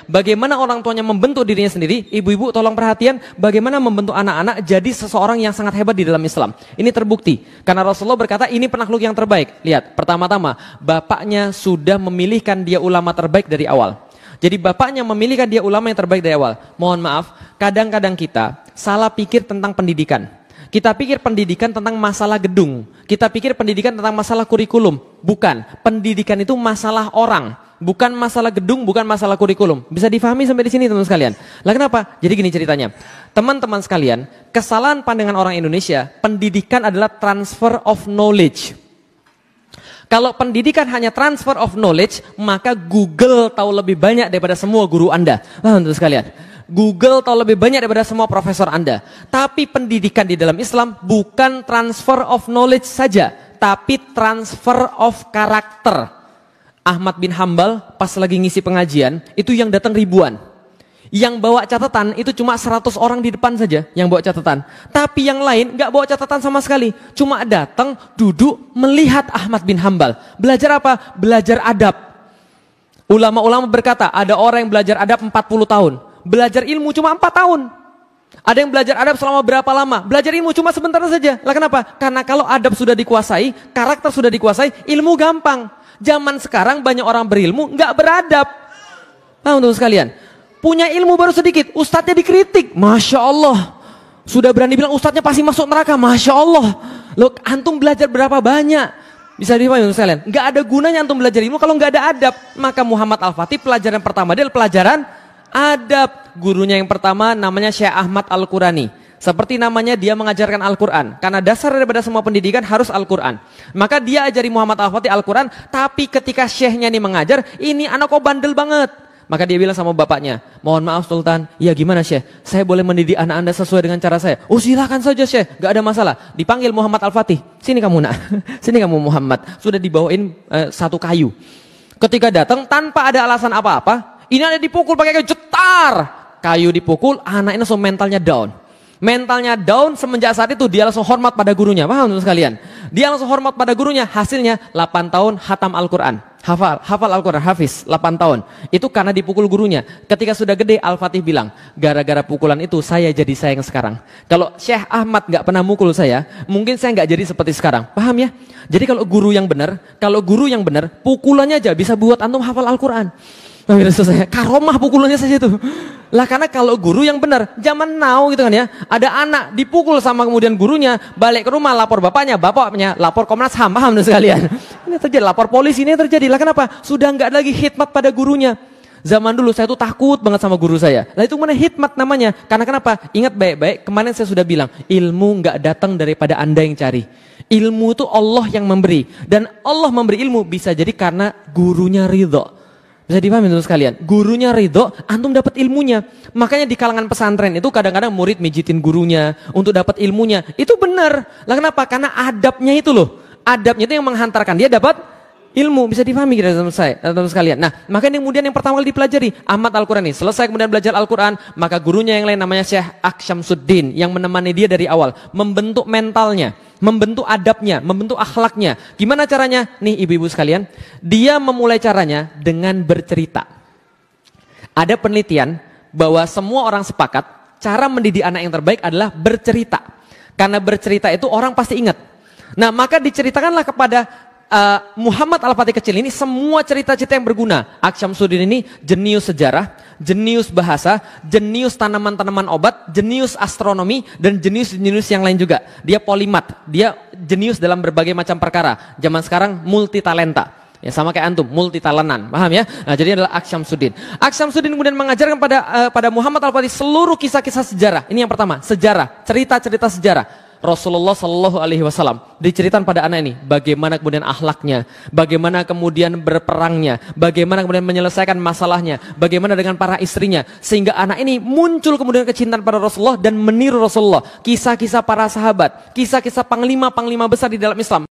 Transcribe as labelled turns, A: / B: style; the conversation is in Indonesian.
A: Bagaimana orang tuanya membentuk dirinya sendiri, ibu-ibu tolong perhatian bagaimana membentuk anak-anak jadi seseorang yang sangat hebat di dalam Islam. Ini terbukti, karena Rasulullah berkata ini penakluk yang terbaik. Lihat, pertama-tama, bapaknya sudah memilihkan dia ulama terbaik dari awal. Jadi bapaknya memilihkan dia ulama yang terbaik dari awal. Mohon maaf, kadang-kadang kita salah pikir tentang pendidikan. Kita pikir pendidikan tentang masalah gedung. Kita pikir pendidikan tentang masalah kurikulum. Bukan, pendidikan itu masalah orang. Bukan masalah gedung, bukan masalah kurikulum. Bisa difahami sampai di sini teman-teman sekalian. Lah kenapa? Jadi gini ceritanya. Teman-teman sekalian, kesalahan pandangan orang Indonesia, pendidikan adalah transfer of knowledge. Kalau pendidikan hanya transfer of knowledge, maka Google tahu lebih banyak daripada semua guru Anda. Teman-teman sekalian, Google tahu lebih banyak daripada semua profesor Anda. Tapi pendidikan di dalam Islam bukan transfer of knowledge saja, tapi transfer of karakter. Ahmad bin Hambal pas lagi ngisi pengajian, itu yang datang ribuan. Yang bawa catatan itu cuma 100 orang di depan saja yang bawa catatan. Tapi yang lain gak bawa catatan sama sekali. Cuma datang, duduk, melihat Ahmad bin Hambal. Belajar apa? Belajar adab. Ulama-ulama berkata, ada orang yang belajar adab 40 tahun. Belajar ilmu cuma 4 tahun. Ada yang belajar adab selama berapa lama? Belajar ilmu cuma sebentar saja. Lah kenapa? Karena kalau adab sudah dikuasai, karakter sudah dikuasai, ilmu gampang. Zaman sekarang banyak orang berilmu nggak beradab. Nah untuk sekalian, punya ilmu baru sedikit, ustadznya dikritik, masya Allah. Sudah berani bilang ustadznya pasti masuk neraka, masya Allah. Loh, antum belajar berapa banyak? Bisa dipahami untuk sekalian. Nggak ada gunanya antum belajar ilmu kalau nggak ada adab. Maka Muhammad Al-Fatih pelajaran pertama dia adalah pelajaran adab. Gurunya yang pertama namanya Syekh Ahmad Al-Qurani. Seperti namanya dia mengajarkan Al-Quran. Karena dasar daripada semua pendidikan harus Al-Quran. Maka dia ajari Muhammad Al-Fatih Al-Quran. Tapi ketika syekhnya ini mengajar, ini anak kok bandel banget. Maka dia bilang sama bapaknya, mohon maaf Sultan, ya gimana Syekh? Saya boleh mendidik anak anda sesuai dengan cara saya? Oh silakan saja Syekh, gak ada masalah. Dipanggil Muhammad Al-Fatih, sini kamu nak, sini kamu Muhammad. Sudah dibawain satu kayu. Ketika datang tanpa ada alasan apa-apa, ini ada dipukul pakai kayu, jetar. Kayu dipukul, anak ini langsung mentalnya down. Mentalnya down, semenjak saat itu dia langsung hormat pada gurunya. Paham teman sekalian? Dia langsung hormat pada gurunya. Hasilnya 8 tahun hatam Al-Quran. Hafal Al-Quran, hafiz 8 tahun. Itu karena dipukul gurunya. Ketika sudah gede, Al-Fatih bilang, gara-gara pukulan itu saya jadi sayang sekarang. Kalau Syekh Ahmad gak pernah mukul saya, mungkin saya gak jadi seperti sekarang. Paham ya? Jadi kalau guru yang benar, pukulannya aja bisa buat antum hafal Al-Quran. Saya karomah pukulannya saja itu. Lah karena kalau guru yang benar, zaman now gitu kan ya, ada anak dipukul sama kemudian gurunya, balik ke rumah lapor bapaknya lapor Komnas HAM, paham sekalian. Ini terjadi, lapor polisi ini terjadi. Lah kenapa? Sudah enggak lagi khidmat pada gurunya. Zaman dulu saya tuh takut banget sama guru saya. Lah itu mana khidmat namanya? Karena kenapa? Ingat baik-baik, kemarin saya sudah bilang, ilmu enggak datang daripada Anda yang cari. Ilmu itu Allah yang memberi, dan Allah memberi ilmu bisa jadi karena gurunya ridho. Bisa dipahami teman sekalian, gurunya ridho, antum dapat ilmunya. Makanya di kalangan pesantren itu kadang-kadang murid mijitin gurunya untuk dapat ilmunya. Itu benar. Lah kenapa? Karena adabnya itu loh. Adabnya itu yang menghantarkan dia dapat ilmu. Bisa dipahami kira teman sekalian. Nah, makanya kemudian yang pertama kali dipelajari Ahmad Al-Qurani. Selesai kemudian belajar Al-Quran, maka gurunya yang lain namanya Syekh Aksyamsuddin yang menemani dia dari awal, membentuk mentalnya, membentuk adabnya, membentuk akhlaknya. Gimana caranya? Nih ibu-ibu sekalian, dia memulai caranya dengan bercerita. Ada penelitian bahwa semua orang sepakat cara mendidik anak yang terbaik adalah bercerita. Karena bercerita itu orang pasti ingat. Nah, maka diceritakanlah kepada Muhammad Al-Fatih kecil ini semua cerita-cerita yang berguna. Aksyamsuddin ini jenius sejarah, jenius bahasa, jenius tanaman-tanaman obat, jenius astronomi, dan jenius-jenius yang lain juga. Dia polimat, dia jenius dalam berbagai macam perkara. Zaman sekarang multi talenta. Ya sama kayak antum, multi talentan. Paham ya? Nah, jadi adalah Aksyamsuddin. Aksyamsuddin kemudian mengajarkan pada Muhammad Al-Fatih seluruh kisah-kisah sejarah. Ini yang pertama, sejarah, cerita-cerita sejarah. Rasulullah Shallallahu Alaihi Wasallam diceritakan pada anak ini bagaimana kemudian akhlaknya, bagaimana kemudian berperangnya, bagaimana kemudian menyelesaikan masalahnya, bagaimana dengan para istrinya, sehingga anak ini muncul kemudian kecintaan pada Rasulullah dan meniru Rasulullah. Kisah-kisah para sahabat, kisah-kisah panglima-panglima besar di dalam Islam.